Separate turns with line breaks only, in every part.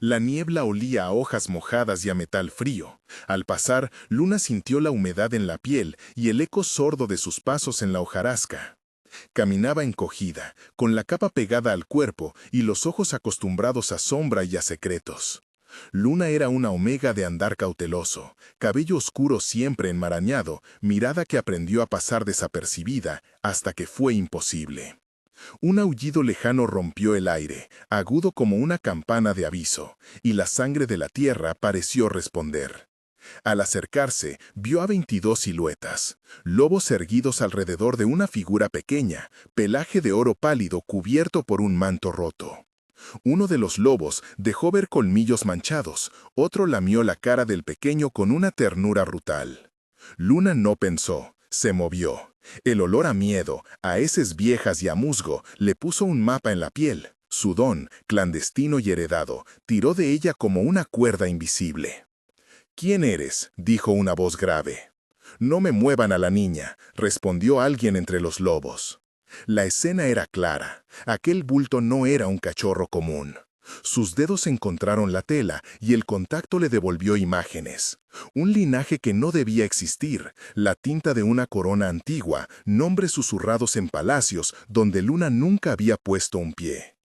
La niebla olía a hojas mojadas y a metal frío. Al pasar, Luna sintió la humedad en la piel y el eco sordo de sus pasos en la hojarasca. Caminaba encogida, con la capa pegada al cuerpo y los ojos acostumbrados a sombra y a secretos. Luna era una omega de andar cauteloso, cabello oscuro siempre enmarañado, mirada que aprendió a pasar desapercibida hasta que fue imposible. Un aullido lejano rompió el aire, agudo como una campana de aviso, y la sangre de la tierra pareció responder. Al acercarse, vio a 22 siluetas, lobos erguidos alrededor de una figura pequeña, pelaje de oro pálido cubierto por un manto roto. Uno de los lobos dejó ver colmillos manchados, otro lamió la cara del pequeño con una ternura brutal. Luna no pensó, se movió. El olor a miedo, a heces viejas y a musgo, le puso un mapa en la piel. Su don, clandestino y heredado, tiró de ella como una cuerda invisible. «¿Quién eres?», dijo una voz grave. «No me muevan a la niña», respondió alguien entre los lobos. La escena era clara. Aquel bulto no era un cachorro común. Sus dedos encontraron la tela y el contacto le devolvió imágenes. Un linaje que no debía existir, la tinta de una corona antigua, nombres susurrados en palacios donde Luna nunca había puesto un pie.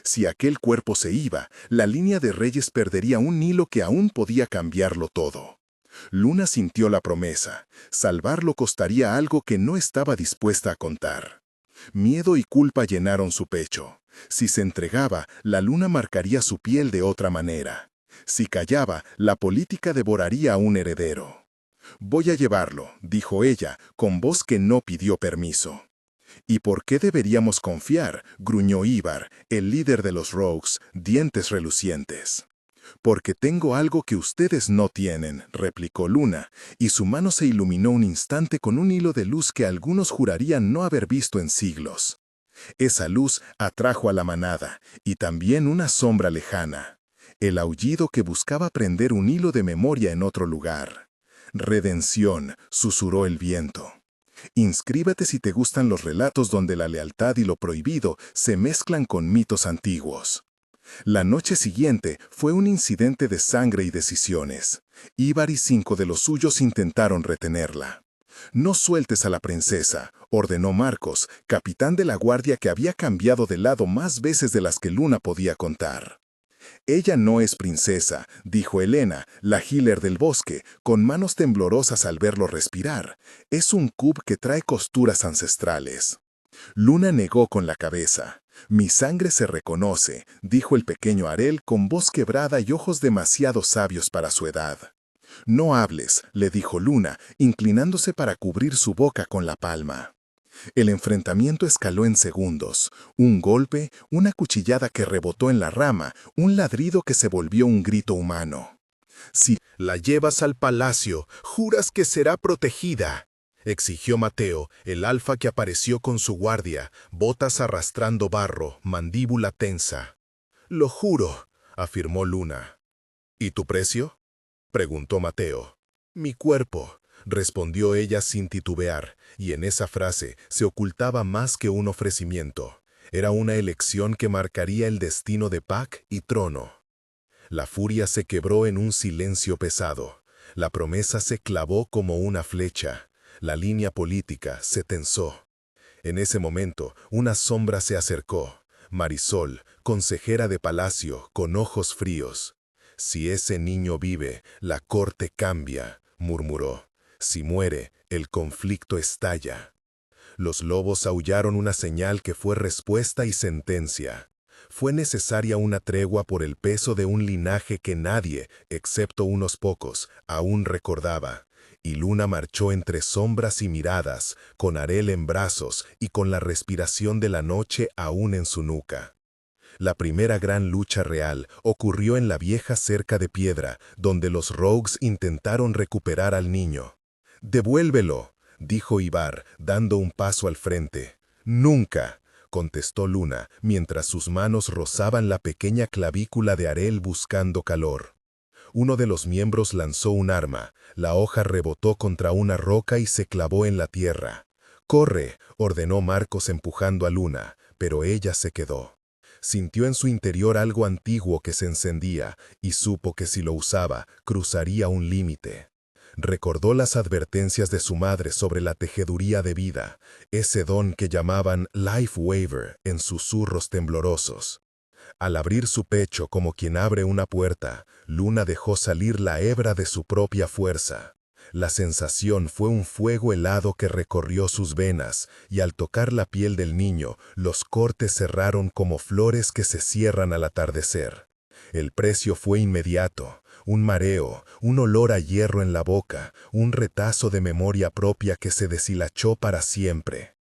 Si aquel cuerpo se iba, la línea de reyes perdería un hilo que aún podía cambiarlo todo. Luna sintió la promesa. Salvarlo costaría algo que no estaba dispuesta a contar. Miedo y culpa llenaron su pecho. Si se entregaba, la luna marcaría su piel de otra manera. Si callaba, la política devoraría a un heredero. «Voy a llevarlo», dijo ella, con voz que no pidió permiso. «¿Y por qué deberíamos confiar?», gruñó Ivar, el líder de los Rogues, dientes relucientes. «Porque tengo algo que ustedes no tienen», replicó Luna, y su mano se iluminó un instante con un hilo de luz que algunos jurarían no haber visto en siglos. Esa luz atrajo a la manada, y también una sombra lejana. El aullido que buscaba prender un hilo de memoria en otro lugar. «Redención», susurró el viento. «Inscríbete si te gustan los relatos donde la lealtad y lo prohibido se mezclan con mitos antiguos». La noche siguiente fue un incidente de sangre y decisiones. Ivar y 5 de los suyos intentaron retenerla. «No sueltes a la princesa», ordenó Marcos, capitán de la guardia que había cambiado de lado más veces de las que Luna podía contar. «Ella no es princesa», dijo Helena, la healer del bosque, con manos temblorosas al verlo respirar. «Es un cub que trae costuras ancestrales». Luna negó con la cabeza. «Mi sangre se reconoce», dijo el pequeño Arel con voz quebrada y ojos demasiado sabios para su edad. «No hables», le dijo Luna, inclinándose para cubrir su boca con la palma. El enfrentamiento escaló en segundos. Un golpe, una cuchillada que rebotó en la rama, un ladrido que se volvió un grito humano. «Si la llevas al palacio, juras que será protegida», exigió Mateo, el alfa que apareció con su guardia, botas arrastrando barro, mandíbula tensa. «Lo juro», afirmó Luna. «¿Y tu precio?», preguntó Mateo. «Mi cuerpo», respondió ella sin titubear, y en esa frase se ocultaba más que un ofrecimiento. Era una elección que marcaría el destino de Pac y Trono. La furia se quebró en un silencio pesado. La promesa se clavó como una flecha. La línea política se tensó. En ese momento, una sombra se acercó. Marisol, consejera de palacio, con ojos fríos. «Si ese niño vive, la corte cambia», murmuró. «Si muere, el conflicto estalla». Los lobos aullaron una señal que fue respuesta y sentencia. Fue necesaria una tregua por el peso de un linaje que nadie, excepto unos pocos, aún recordaba. Y Luna marchó entre sombras y miradas, con Arel en brazos y con la respiración de la noche aún en su nuca. La primera gran lucha real ocurrió en la vieja cerca de piedra, donde los Rogues intentaron recuperar al niño. «Devuélvelo», dijo Ivar, dando un paso al frente. «Nunca», contestó Luna, mientras sus manos rozaban la pequeña clavícula de Arel buscando calor. Uno de los miembros lanzó un arma, la hoja rebotó contra una roca y se clavó en la tierra. «Corre», ordenó Marcos empujando a Luna, pero ella se quedó.
Sintió en su interior algo antiguo que se encendía y supo que si lo usaba, cruzaría un límite. Recordó las advertencias de su madre sobre la tejeduría de vida, ese don que llamaban Life Waver en susurros temblorosos. Al abrir su pecho como quien abre una puerta, Luna dejó salir la hebra de su propia fuerza. La sensación fue un fuego helado que recorrió sus venas, y al tocar la piel del niño, los cortes cerraron como flores que se cierran al atardecer. El precio fue inmediato, un mareo, un olor a hierro en la boca, un retazo de memoria propia que se deshilachó para siempre.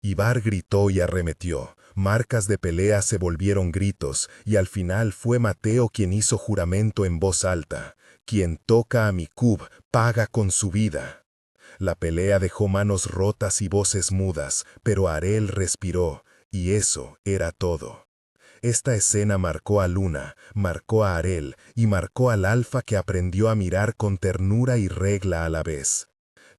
Ibar gritó y arremetió. Marcas de pelea se volvieron gritos, y al final fue Mateo quien hizo juramento en voz alta. Quien toca a mi cub, paga con su vida. La pelea dejó manos rotas y voces mudas, pero Arel respiró, y eso era todo. Esta escena marcó a Luna, marcó a Arel, y marcó al alfa que aprendió a mirar con ternura y regla a la vez.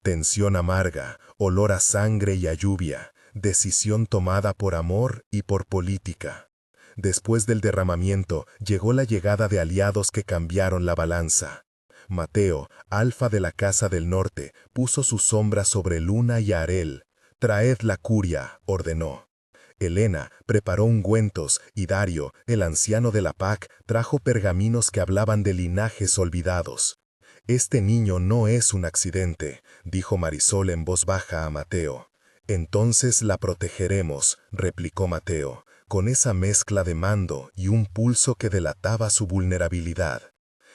Tensión amarga, olor a sangre y a lluvia. Decisión tomada por amor y por política. Después del derramamiento, llegó la llegada de aliados que cambiaron la balanza. Mateo, alfa de la Casa del Norte, puso su sombra sobre Luna y Arel. «Traed la curia», ordenó. Helena preparó ungüentos y Dario, el anciano de la PAC, trajo pergaminos que hablaban de linajes olvidados. «Este niño no es un accidente», dijo Marisol en voz baja a Mateo. «Entonces la protegeremos», replicó Mateo, con esa mezcla de mando y un pulso que delataba su vulnerabilidad.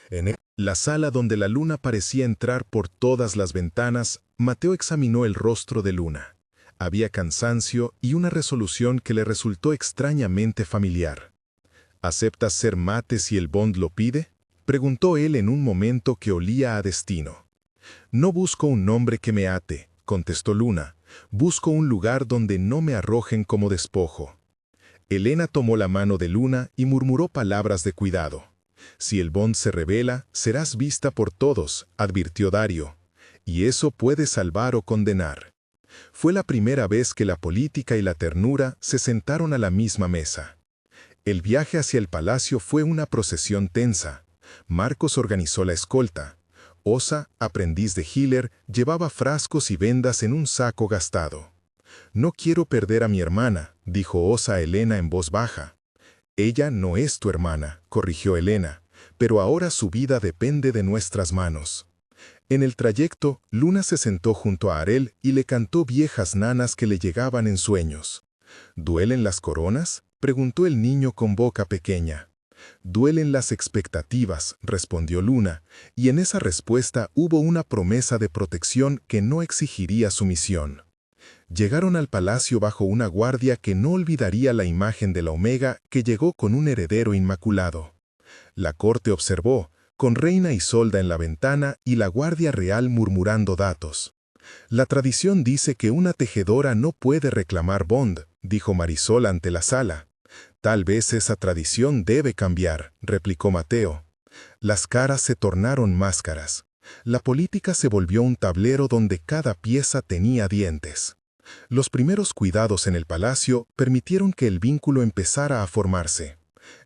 En la sala donde la luna parecía entrar por todas las ventanas, Mateo examinó el rostro de Luna. Había cansancio y una resolución que le resultó extrañamente familiar. «¿Aceptas ser mate si el Bond lo pide?», preguntó él en un momento que olía a destino. «No busco un nombre que me ate», contestó Luna. «Busco un lugar donde no me arrojen como despojo». Helena tomó la mano de Luna y murmuró palabras de cuidado. «Si el Bond se revela, serás vista por todos», advirtió Dario. «Y eso puede salvar o condenar». Fue la primera vez que la política y la ternura se sentaron a la misma mesa. El viaje hacia el palacio fue una procesión tensa. Marcos organizó la escolta. Osa, aprendiz de healer, llevaba frascos y vendas en un saco gastado. «No quiero perder a mi hermana», dijo Osa a Helena en voz baja. «Ella no es tu hermana», corrigió Helena, «pero ahora su vida depende de nuestras manos». En el trayecto, Luna se sentó junto a Arel y le cantó viejas nanas que le llegaban en sueños. «¿Duelen las coronas?», preguntó el niño con boca pequeña. «Duelen las expectativas», respondió Luna, y en esa respuesta hubo una promesa de protección que no exigiría sumisión. Llegaron al palacio bajo una guardia que no olvidaría la imagen de la Omega que llegó con un heredero inmaculado. La corte observó, con Reina Isolda en la ventana y la guardia real murmurando datos. «La tradición dice que una tejedora no puede reclamar Bond», dijo Marisol ante la sala. «Tal vez esa tradición debe cambiar», replicó Mateo. Las caras se tornaron máscaras. La política se volvió un tablero donde cada pieza tenía dientes. Los primeros cuidados en el palacio permitieron que el vínculo empezara a formarse.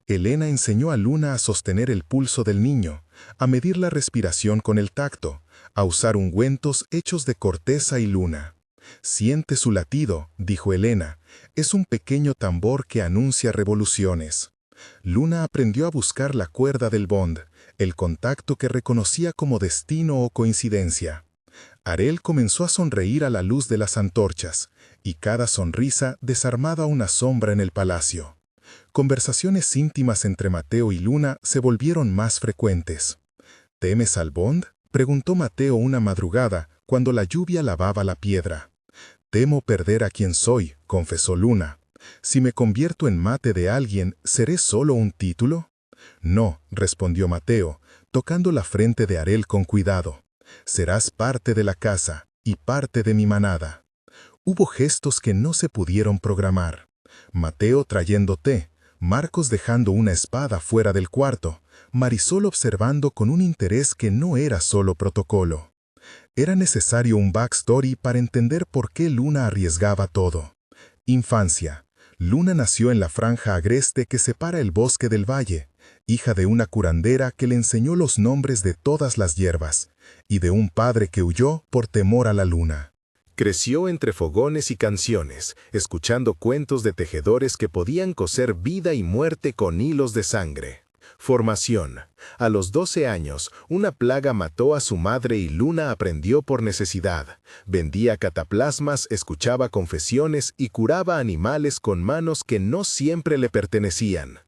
Helena enseñó a Luna a sostener el pulso del niño, a medir la respiración con el tacto, a usar ungüentos hechos de corteza y luna. «Siente su latido», dijo Helena. «Es un pequeño tambor que anuncia revoluciones». Luna aprendió a buscar la cuerda del Bond, el contacto que reconocía como destino o coincidencia. Arel comenzó a sonreír a la luz de las antorchas, y cada sonrisa desarmaba una sombra en el palacio. Conversaciones íntimas entre Mateo y Luna se volvieron más frecuentes. «¿Temes al Bond?», preguntó Mateo una madrugada, cuando la lluvia lavaba la piedra. «Temo perder a quien soy», confesó Luna. «Si me convierto en mate de alguien, ¿seré solo un título?». «No», respondió Mateo, tocando la frente de Arel con cuidado. «Serás parte de la casa y parte de mi manada». Hubo gestos que no se pudieron programar. Mateo trayendo té, Marcos dejando una espada fuera del cuarto, Marisol observando con un interés que no era solo protocolo. Era necesario un backstory para entender por qué Luna arriesgaba todo. Infancia. Luna nació en la franja agreste que separa el bosque del valle, hija de una curandera que le enseñó los nombres de todas las hierbas, y de un padre que huyó por temor a la luna.
Creció entre fogones y canciones, escuchando cuentos de tejedores que podían coser vida y muerte con hilos de sangre. Formación. A los 12 años, una plaga mató a su madre y Luna aprendió por necesidad. Vendía cataplasmas, escuchaba confesiones y curaba animales con manos que no siempre le pertenecían.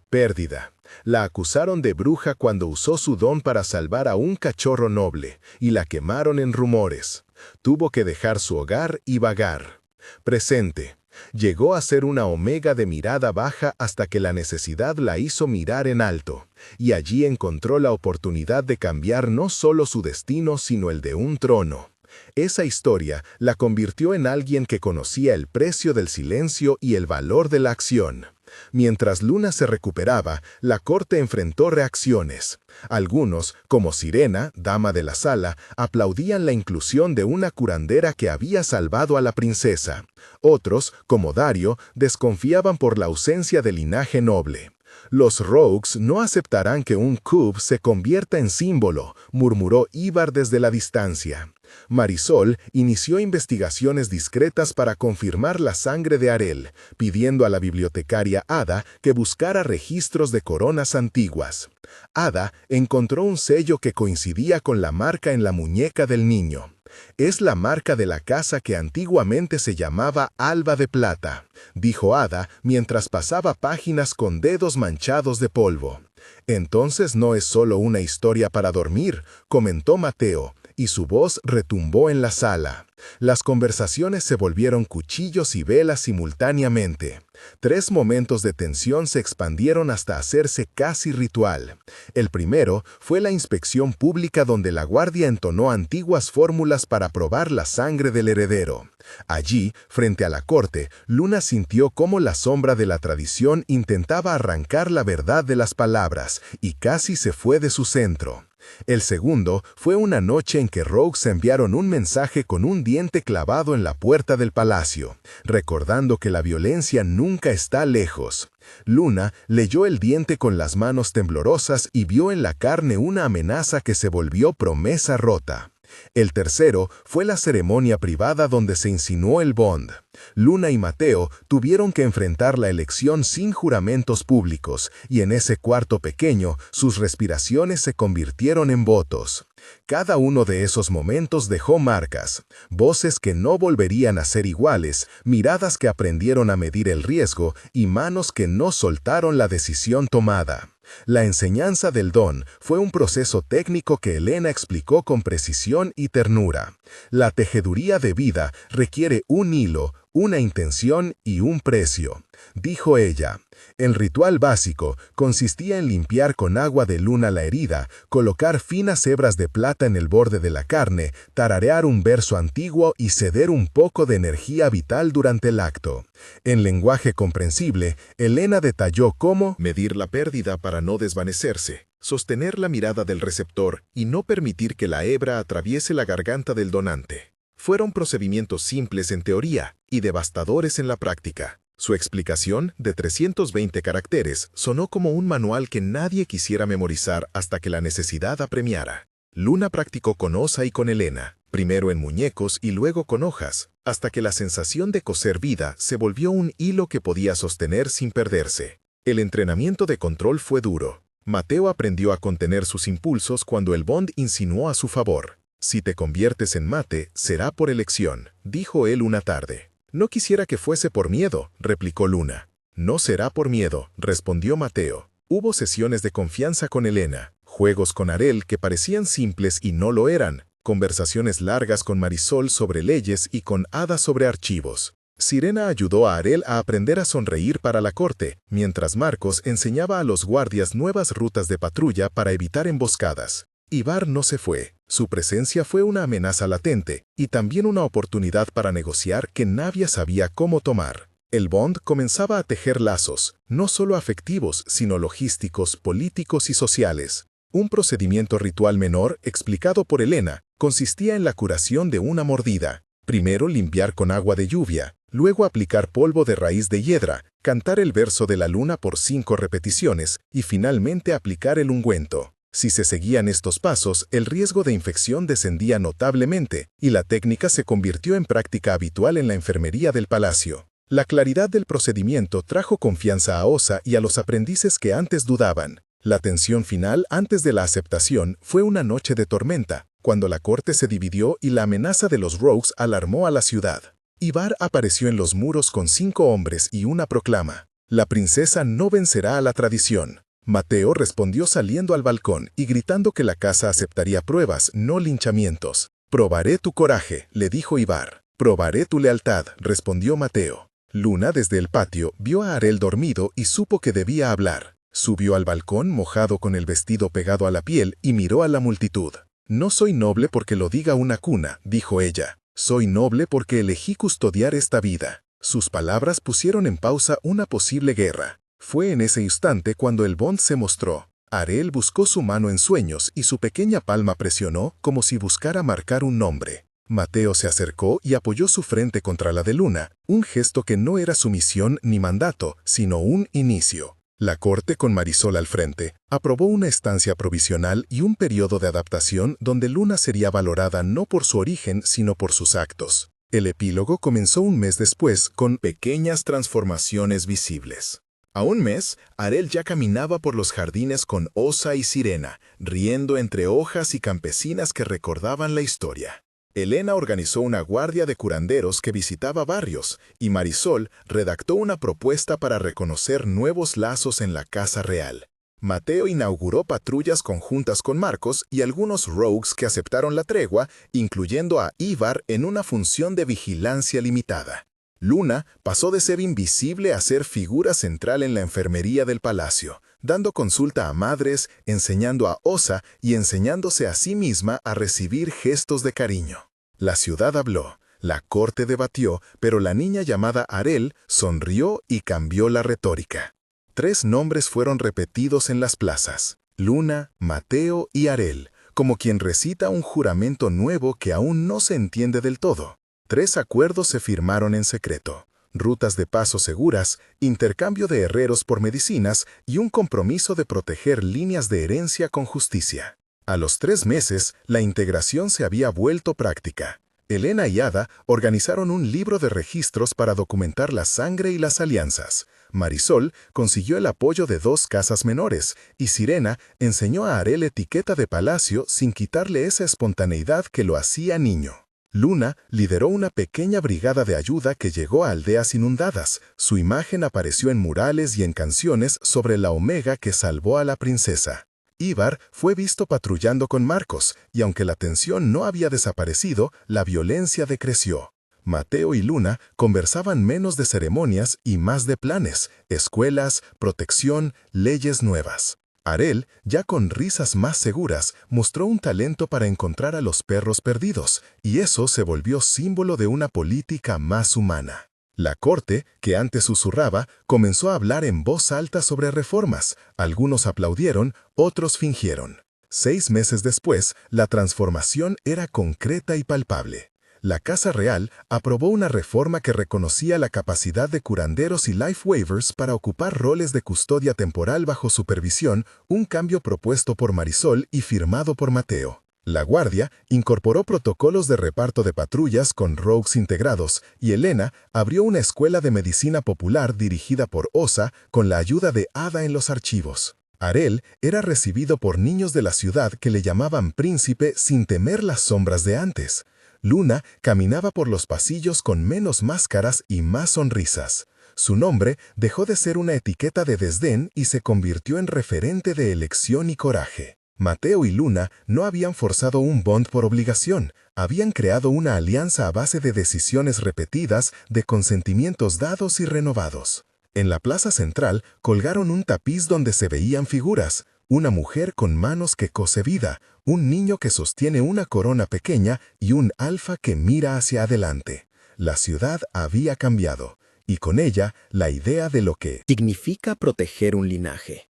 Pérdida. La acusaron de bruja cuando usó su don para salvar a un cachorro noble, y la quemaron en rumores. Tuvo que dejar su hogar y vagar. Presente. Llegó a ser una omega de mirada baja hasta que la necesidad la hizo mirar en alto, y allí encontró la oportunidad de cambiar no solo su destino, sino el de un trono. Esa historia la convirtió en alguien que conocía el precio del silencio y el valor de la acción. Mientras Luna se recuperaba, la corte enfrentó reacciones. Algunos, como Sirena, dama de la sala, aplaudían la inclusión de una curandera que había salvado a la princesa. Otros, como Dario, desconfiaban por la ausencia de linaje noble. Los Rogues no aceptarán que un cub se convierta en símbolo, murmuró Ivar desde la distancia. Marisol inició investigaciones discretas para confirmar la sangre de Arel, pidiendo a la bibliotecaria Ada que buscara registros de coronas antiguas. Ada encontró un sello que coincidía con la marca en la muñeca del niño. «Es la marca de la casa que antiguamente se llamaba Alba de Plata», dijo Ada mientras pasaba páginas con dedos manchados de polvo. «Entonces no es solo una historia para dormir», comentó Mateo, y su voz retumbó en la sala. Las conversaciones se volvieron cuchillos y velas simultáneamente. 3 momentos de tensión se expandieron hasta hacerse casi ritual. El primero fue la inspección pública donde la guardia entonó antiguas fórmulas para probar la sangre del heredero. Allí, frente a la corte, Luna sintió cómo la sombra de la tradición intentaba arrancar la verdad de las palabras y casi se fue de su centro. El segundo fue una noche en que Rogues enviaron un mensaje con un diente clavado en la puerta del palacio, recordando que la violencia nunca está lejos. Luna leyó el diente con las manos temblorosas y vio en la carne una amenaza que se volvió promesa rota. El tercero fue la ceremonia privada donde se insinuó el bond. Luna y Mateo tuvieron que enfrentar la elección sin juramentos públicos, y en ese cuarto pequeño sus respiraciones se convirtieron en votos. Cada uno de esos momentos dejó marcas, voces que no volverían a ser iguales, miradas que aprendieron a medir el riesgo y manos que no soltaron la decisión tomada. La enseñanza del don fue un proceso técnico que Elena explicó con precisión y ternura. La tejeduría de vida requiere un hilo, una intención y un precio, dijo ella. El ritual básico consistía en limpiar con agua de luna la herida, colocar finas hebras de plata en el borde de la carne, tararear un verso antiguo y ceder un poco de energía vital durante el acto. En lenguaje comprensible, Elena detalló cómo medir la pérdida para no desvanecerse, sostener la mirada del receptor y no permitir que la hebra atraviese la garganta del donante. Fueron procedimientos simples en teoría y devastadores en la práctica. Su explicación, de 320 caracteres, sonó como un manual que nadie quisiera memorizar hasta que la necesidad apremiara. Luna practicó con Osa y con Elena, primero en muñecos y luego con hojas, hasta que la sensación de coser vida se volvió un hilo que podía sostener sin perderse. El entrenamiento de control fue duro. Mateo aprendió a contener sus impulsos cuando el bond insinuó a su favor. «Si te conviertes en mate, será por elección», dijo él una tarde. «No quisiera que fuese por miedo», replicó Luna. «No será por miedo», respondió Mateo. Hubo sesiones de confianza con Elena, juegos con Arel que parecían simples y no lo eran, conversaciones largas con Marisol sobre leyes y con Ada sobre archivos. Sirena ayudó a Arel a aprender a sonreír para la corte, mientras Marcos enseñaba a los guardias nuevas rutas de patrulla para evitar emboscadas. Ivar no se fue. Su presencia fue una amenaza latente y también una oportunidad para negociar que nadie sabía cómo tomar. El bond comenzaba a tejer lazos, no solo afectivos, sino logísticos, políticos y sociales. Un procedimiento ritual menor, explicado por Elena, consistía en la curación de una mordida. Primero limpiar con agua de lluvia,
Luego aplicar polvo de raíz de hiedra, cantar el verso de la luna por 5 repeticiones y finalmente aplicar el ungüento. Si se seguían estos pasos, el riesgo de infección descendía notablemente y la técnica se convirtió en práctica habitual en la enfermería del palacio. La claridad del procedimiento trajo confianza a Osa y a los aprendices que antes dudaban. La tensión final antes de la aceptación fue una noche de tormenta, cuando la corte se dividió y la amenaza de los Rogues alarmó a la ciudad. Ivar apareció en los muros con 5 hombres y una proclama: «La princesa no vencerá a la tradición». Mateo respondió saliendo al balcón y gritando que la casa aceptaría pruebas, no linchamientos. «Probaré tu coraje», le dijo Ivar. «Probaré tu lealtad», respondió Mateo. Luna, desde el patio, vio a Arel dormido y supo que debía hablar. Subió al balcón mojado con el vestido pegado a la piel y miró a la multitud. «No soy noble porque lo diga una cuna», dijo ella. «Soy noble porque elegí custodiar esta vida». Sus palabras pusieron en pausa una posible guerra. Fue en ese instante cuando el Bond se mostró. Arel buscó su mano en sueños y su pequeña palma presionó como si buscara marcar un nombre. Mateo se acercó y apoyó su frente contra la de Luna, un gesto que no era sumisión ni mandato, sino un inicio. La corte, con Marisol al frente, aprobó una estancia provisional y un periodo de adaptación donde Luna sería valorada no por su origen, sino por sus actos. El epílogo comenzó un mes después con pequeñas transformaciones visibles. A un mes, Arel ya caminaba por los jardines con Osa y Sirena, riendo entre hojas y campesinas que recordaban la historia. Elena organizó una guardia de curanderos que visitaba barrios, y Marisol redactó una propuesta para reconocer nuevos lazos en la Casa Real. Mateo inauguró patrullas conjuntas con Marcos y algunos rogues que aceptaron la tregua, incluyendo a Ivar en una función de vigilancia limitada. Luna pasó de ser invisible a ser figura central en la enfermería del palacio, dando consulta a madres, enseñando a Osa y enseñándose a sí misma a recibir gestos de cariño. La ciudad habló, la corte debatió, pero la niña llamada Arel sonrió y cambió la retórica. 3 nombres fueron repetidos en las plazas: Luna, Mateo y Arel, como quien recita un juramento nuevo que aún no se entiende del todo. 3 acuerdos se firmaron en secreto: rutas de paso seguras, intercambio de herreros por medicinas y un compromiso de proteger líneas de herencia con justicia. A los 3 meses, la integración se había vuelto práctica. Elena y Ada organizaron un libro de registros para documentar la sangre y las alianzas. Marisol consiguió el apoyo de 2 casas menores, y Sirena enseñó a Arel etiqueta de palacio sin quitarle esa espontaneidad que lo hacía niño. Luna lideró una pequeña brigada de ayuda que llegó a aldeas inundadas. Su imagen apareció en murales y en canciones sobre la omega que salvó a la princesa. Ivar fue visto patrullando con Marcos, y aunque la tensión no había desaparecido, la violencia decreció. Mateo y Luna conversaban menos de ceremonias y más de planes, escuelas, protección, leyes nuevas. Arel, ya con risas más seguras, mostró un talento para encontrar a los perros perdidos, y eso se volvió símbolo de una política más humana. La corte, que antes susurraba, comenzó a hablar en voz alta sobre reformas. Algunos aplaudieron, otros fingieron. 6 meses después, la transformación era concreta y palpable. La Casa Real aprobó una reforma que reconocía la capacidad de curanderos y life waivers para ocupar roles de custodia temporal bajo supervisión, un cambio propuesto por Marisol y firmado por Mateo. La Guardia incorporó protocolos de reparto de patrullas con rogues integrados, y Elena abrió una escuela de medicina popular dirigida por Osa con la ayuda de Ada en los archivos. Arel era recibido por niños de la ciudad que le llamaban príncipe sin temer las sombras de antes. Luna caminaba por los pasillos con menos máscaras y más sonrisas. Su nombre dejó de ser una etiqueta de desdén y se convirtió en referente de elección y coraje. Mateo y Luna no habían forzado un bond por obligación, habían creado una alianza a base de decisiones repetidas, de consentimientos dados y renovados. En la plaza central colgaron un tapiz donde se veían figuras: una mujer con manos que cose vida, un niño que sostiene una corona pequeña y un alfa que mira hacia adelante. La ciudad había cambiado, y con ella la idea de lo que
significa proteger un linaje.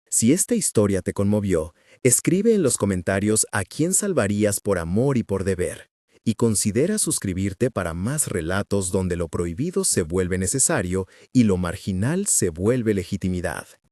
Si esta historia te conmovió, escribe en los comentarios a quién salvarías por amor y por deber. y considera suscribirte para más relatos donde lo prohibido se vuelve necesario y lo marginal se vuelve legitimidad.